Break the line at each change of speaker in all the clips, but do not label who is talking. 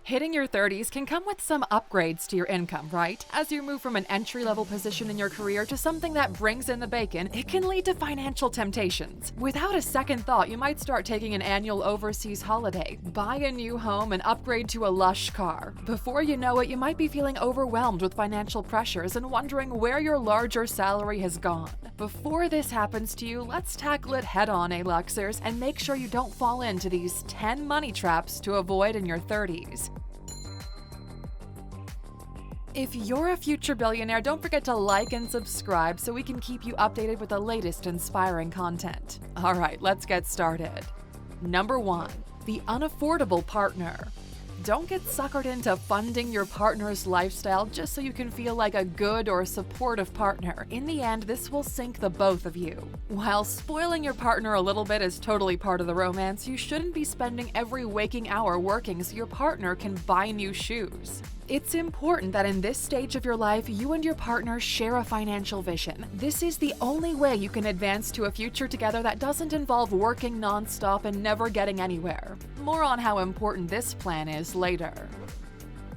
Hitting your 30s can come with some upgrades to your income, right? As you move from an entry-level position in your career to something that brings in the bacon, it can lead to financial temptations. Without a second thought, you might start taking an annual overseas holiday, buy a new home, and upgrade to a lush car. Before you know it, you might be feeling overwhelmed with financial pressures and wondering where your larger salary has gone. Before this happens to you, let's tackle it head-on, Aluxers, and make sure you don't fall into these 10 money traps to avoid in your 30s. If you're a future billionaire, don't forget to like and subscribe so we can keep you updated with the latest inspiring content. All right, let's get started. Number 1. The unaffordable partner. Don't get suckered into funding your partner's lifestyle just so you can feel like a good or supportive partner. In the end, this will sink the both of you. While spoiling your partner a little bit is totally part of the romance, you shouldn't be spending every waking hour working so your partner can buy new shoes. It's important that in this stage of your life, you and your partner share a financial vision. This is the only way you can advance to a future together that doesn't involve working nonstop and never getting anywhere. More on how important this plan is later.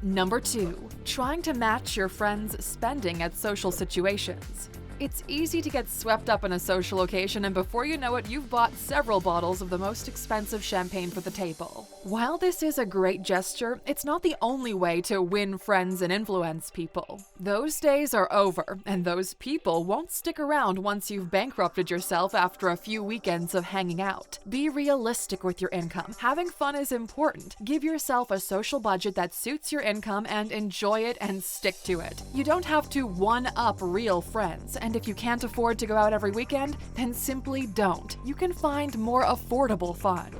Number 2. Trying to match your friends' spending at social situations. It's easy to get swept up in a social occasion, and before you know it, you've bought several bottles of the most expensive champagne for the table. While this is a great gesture, it's not the only way to win friends and influence people. Those days are over, and those people won't stick around once you've bankrupted yourself after a few weekends of hanging out. Be realistic with your income. Having fun is important. Give yourself a social budget that suits your income and enjoy it and stick to it. You don't have to one-up real friends, and if you can't afford to go out every weekend, then simply don't. You can find more affordable fun.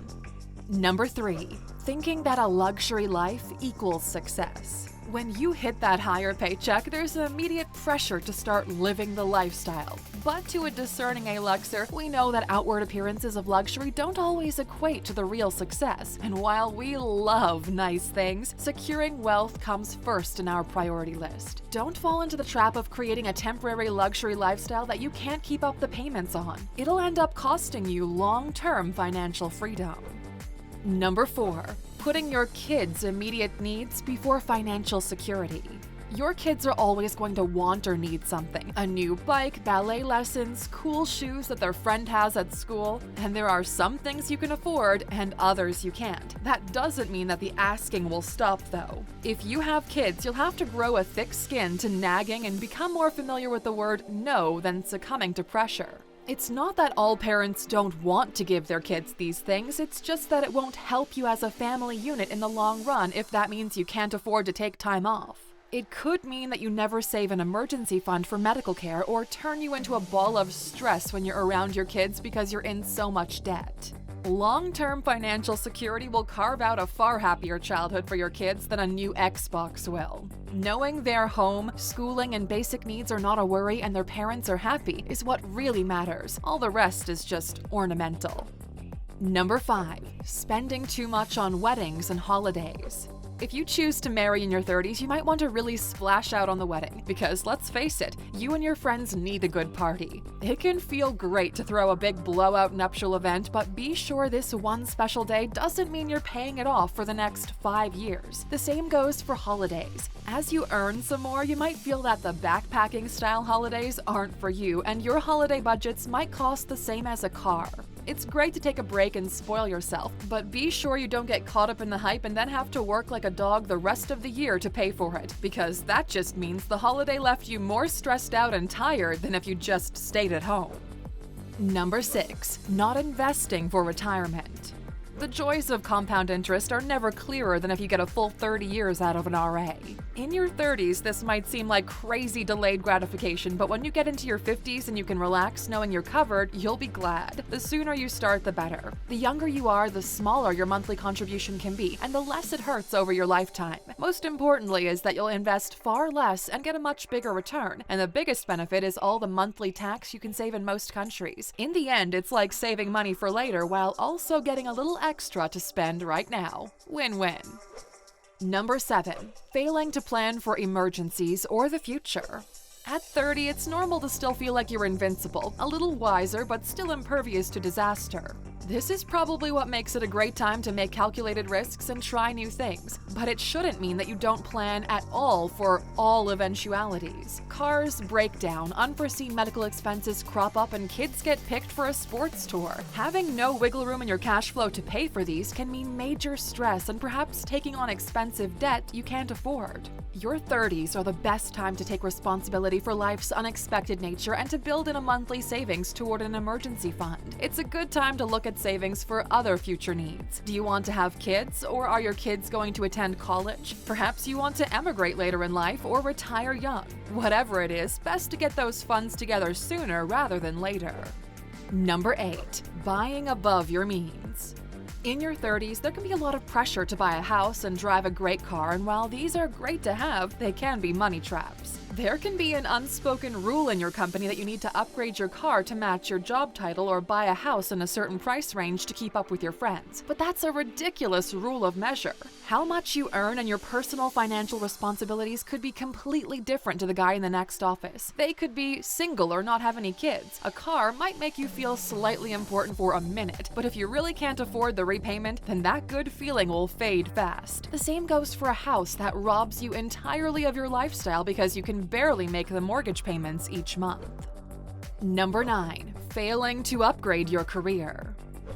Number 3. Thinking that a luxury life equals success. When you hit that higher paycheck, there's an immediate pressure to start living the lifestyle. But to a discerning Aluxer, we know that outward appearances of luxury don't always equate to the real success. And while we love nice things, securing wealth comes first in our priority list. Don't fall into the trap of creating a temporary luxury lifestyle that you can't keep up the payments on. It'll end up costing you long-term financial freedom. Number 4. Putting your kids' immediate needs before financial security. Your kids are always going to want or need something. A new bike, ballet lessons, cool shoes that their friend has at school. And there are some things you can afford and others you can't. That doesn't mean that the asking will stop though. If you have kids, you'll have to grow a thick skin to nagging and become more familiar with the word no than succumbing to pressure. It's not that all parents don't want to give their kids these things, it's just that it won't help you as a family unit in the long run if that means you can't afford to take time off. It could mean that you never save an emergency fund for medical care or turn you into a ball of stress when you're around your kids because you're in so much debt. Long-term financial security will carve out a far happier childhood for your kids than a new Xbox will. Knowing their home, schooling, and basic needs are not a worry and their parents are happy is what really matters. All the rest is just ornamental. Number 5. Spending too much on weddings and holidays. If you choose to marry in your 30s, you might want to really splash out on the wedding, because let's face it, you and your friends need a good party. It can feel great to throw a big blowout nuptial event, but be sure this one special day doesn't mean you're paying it off for the next 5 years. The same goes for holidays. As you earn some more, you might feel that the backpacking style holidays aren't for you, and your holiday budgets might cost the same as a car. It's great to take a break and spoil yourself, but be sure you don't get caught up in the hype and then have to work like a dog the rest of the year to pay for it, because that just means the holiday left you more stressed out and tired than if you just stayed at home. Number 6. Not investing for retirement. The joys of compound interest are never clearer than if you get a full 30 years out of an RA. In your 30s, this might seem like crazy delayed gratification, but when you get into your 50s and you can relax knowing you're covered, you'll be glad. The sooner you start, the better. The younger you are, the smaller your monthly contribution can be, and the less it hurts over your lifetime. Most importantly is that you'll invest far less and get a much bigger return, and the biggest benefit is all the monthly tax you can save in most countries. In the end, it's like saving money for later while also getting a little extra to spend right now. Win-win. Number 7. Failing to plan for emergencies or the future. At 30, it's normal to still feel like you're invincible, a little wiser but still impervious to disaster. This is probably what makes it a great time to make calculated risks and try new things, but it shouldn't mean that you don't plan at all for all eventualities. Cars break down, unforeseen medical expenses crop up, and kids get picked for a sports tour. Having no wiggle room in your cash flow to pay for these can mean major stress and perhaps taking on expensive debt you can't afford. Your 30s are the best time to take responsibility for life's unexpected nature and to build in a monthly savings toward an emergency fund. It's a good time to look at savings for other future needs. Do you want to have kids, or are your kids going to attend college? Perhaps you want to emigrate later in life or retire young. Whatever it is, best to get those funds together sooner rather than later. Number 8. Buying above your means. In your 30s, there can be a lot of pressure to buy a house and drive a great car, and while these are great to have, they can be money traps. There can be an unspoken rule in your company that you need to upgrade your car to match your job title or buy a house in a certain price range to keep up with your friends. But that's a ridiculous rule of measure. How much you earn and your personal financial responsibilities could be completely different to the guy in the next office. They could be single or not have any kids. A car might make you feel slightly important for a minute, but if you really can't afford the repayment, then that good feeling will fade fast. The same goes for a house that robs you entirely of your lifestyle because you can barely make the mortgage payments each month. Number 9. Failing to upgrade your career.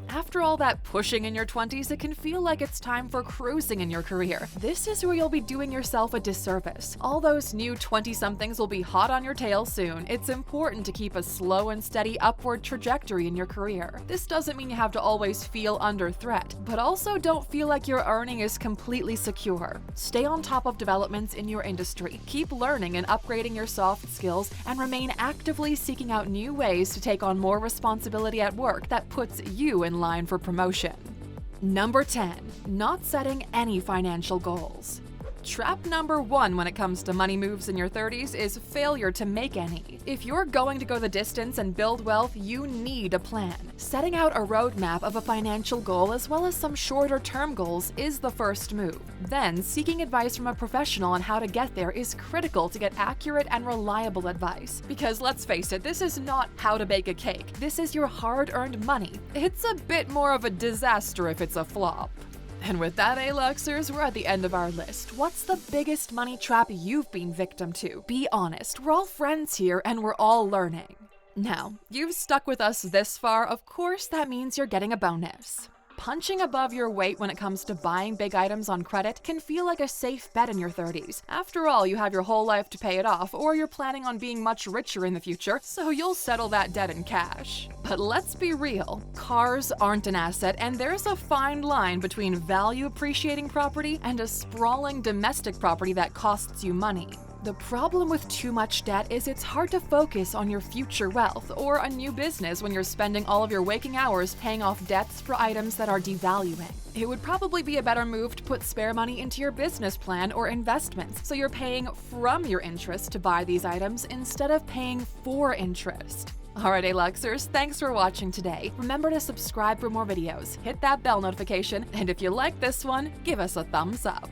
After all that pushing in your 20s, it can feel like it's time for cruising in your career. This is where you'll be doing yourself a disservice. All those new 20-somethings will be hot on your tail soon. It's important to keep a slow and steady upward trajectory in your career. This doesn't mean you have to always feel under threat, but also don't feel like your earning is completely secure. Stay on top of developments in your industry. Keep learning and upgrading your soft skills, and remain actively seeking out new ways to take on more responsibility at work that puts you in line for promotion. Number 10. Not setting any financial goals. Trap number 1 when it comes to money moves in your 30s is failure to make any. If you're going to go the distance and build wealth, you need a plan. Setting out a roadmap of a financial goal as well as some shorter-term goals is the first move. Then, seeking advice from a professional on how to get there is critical to get accurate and reliable advice. Because let's face it, this is not how to bake a cake. This is your hard-earned money. It's a bit more of a disaster if it's a flop. And with that, Aluxers, we're at the end of our list. What's the biggest money trap you've been victim to? Be honest, we're all friends here and we're all learning. Now, you've stuck with us this far, of course that means you're getting a bonus. Punching above your weight when it comes to buying big items on credit can feel like a safe bet in your 30s. After all, you have your whole life to pay it off, or you're planning on being much richer in the future, so you'll settle that debt in cash. But let's be real, cars aren't an asset, and there's a fine line between value-appreciating property and a sprawling domestic property that costs you money. The problem with too much debt is it's hard to focus on your future wealth or a new business when you're spending all of your waking hours paying off debts for items that are devaluing. It would probably be a better move to put spare money into your business plan or investments, so you're paying from your interest to buy these items instead of paying for interest. Alright, Aluxers, thanks for watching today. Remember to subscribe for more videos, hit that bell notification, and if you like this one, give us a thumbs up.